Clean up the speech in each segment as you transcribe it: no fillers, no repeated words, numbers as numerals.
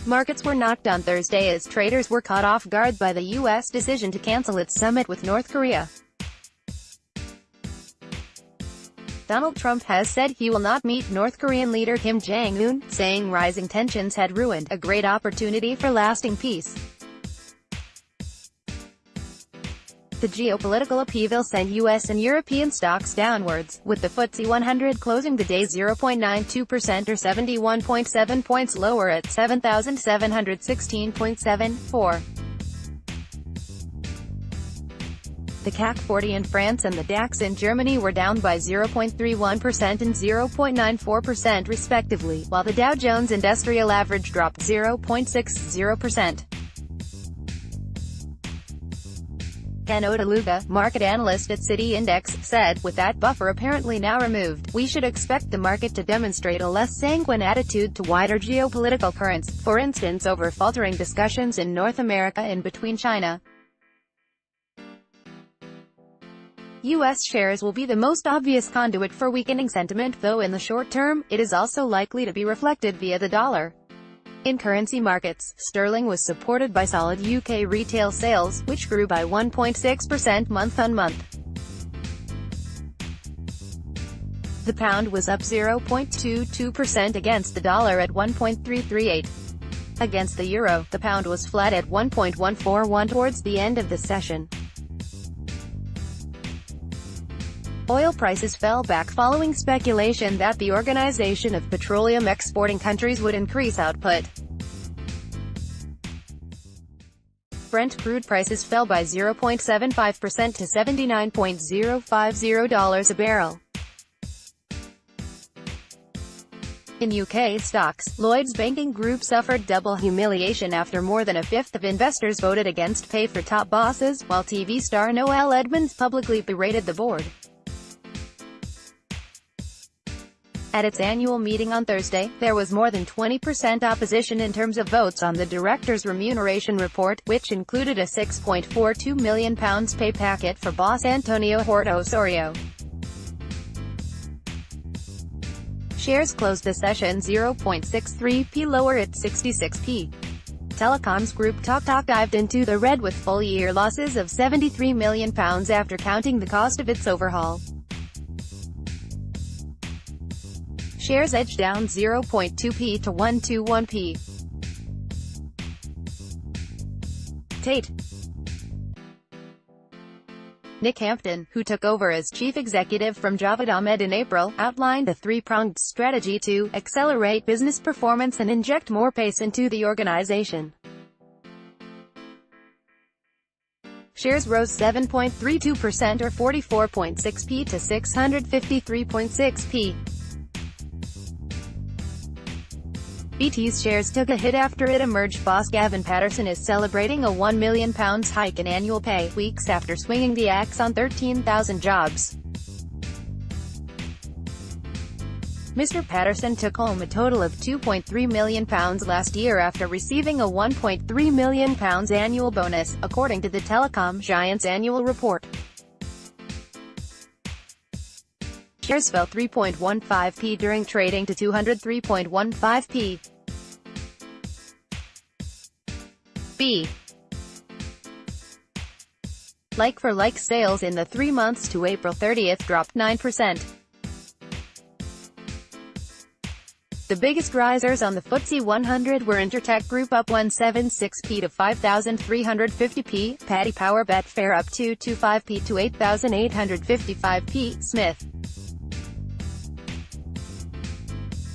Markets were knocked on Thursday as traders were caught off guard by the U.S. decision to cancel its summit with North Korea. Donald Trump has said he will not meet North Korean leader Kim Jong Un, saying rising tensions had ruined a great opportunity for lasting peace. The geopolitical upheaval sent U.S. and European stocks downwards, with the FTSE 100 closing the day 0.92% or 71.7 points lower at 7,716.74. The CAC 40 in France and the DAX in Germany were down by 0.31% and 0.94% respectively, while the Dow Jones Industrial Average dropped 0.60%. Ken Odeluga, market analyst at Citi Index, said, "With that buffer apparently now removed, we should expect the market to demonstrate a less sanguine attitude to wider geopolitical currents, for instance over faltering discussions in North America and between China." U.S. shares will be the most obvious conduit for weakening sentiment, though in the short term, it is also likely to be reflected via the dollar. In currency markets, sterling was supported by solid UK retail sales, which grew by 1.6% month-on-month. The pound was up 0.22% against the dollar at 1.338. Against the euro, the pound was flat at 1.141 towards the end of the session. Oil prices fell back following speculation that the Organization of Petroleum Exporting Countries would increase output. Brent crude prices fell by 0.75% to $79.050 a barrel. In UK stocks, Lloyds Banking Group suffered double humiliation after more than a fifth of investors voted against pay for top bosses, while TV star Noel Edmonds publicly berated the board. At its annual meeting on Thursday, there was more than 20% opposition in terms of votes on the director's remuneration report, which included a £6.42 million pay packet for boss Antonio Horta Osorio. Shares closed the session 0.63p lower at 66p. Telecoms group TalkTalk dived into the red with full-year losses of £73 million after counting the cost of its overhaul. Shares edged down 0.2p to 121p. Tate. Nick Hampton, who took over as chief executive from Javed Ahmed in April, outlined a three-pronged strategy to accelerate business performance and inject more pace into the organization. Shares rose 7.32% or 44.6p to 653.6p. BT's shares took a hit after it emerged boss Gavin Patterson is celebrating a £1 million hike in annual pay, weeks after swinging the axe on 13,000 jobs. Mr. Patterson took home a total of £2.3 million last year after receiving a £1.3 million annual bonus, according to the telecom giant's annual report. Shares fell 3.15p during trading to 203.15p. B. Like-for-like sales in the 3 months to April 30 dropped 9%. The biggest risers on the FTSE 100 were Intertek Group up 176p to 5,350p, Paddy Power Betfair up 225p to 8,855p, Smith.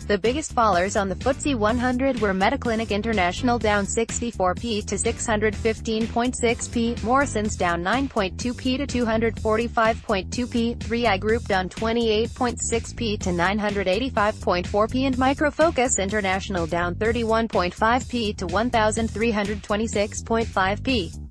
The biggest fallers on the FTSE 100 were Mediclinic International down 64p to 615.6p, Morrison's down 9.2p to 245.2p, 3i Group down 28.6p to 985.4p, and Micro Focus International down 31.5p to 1,326.5p.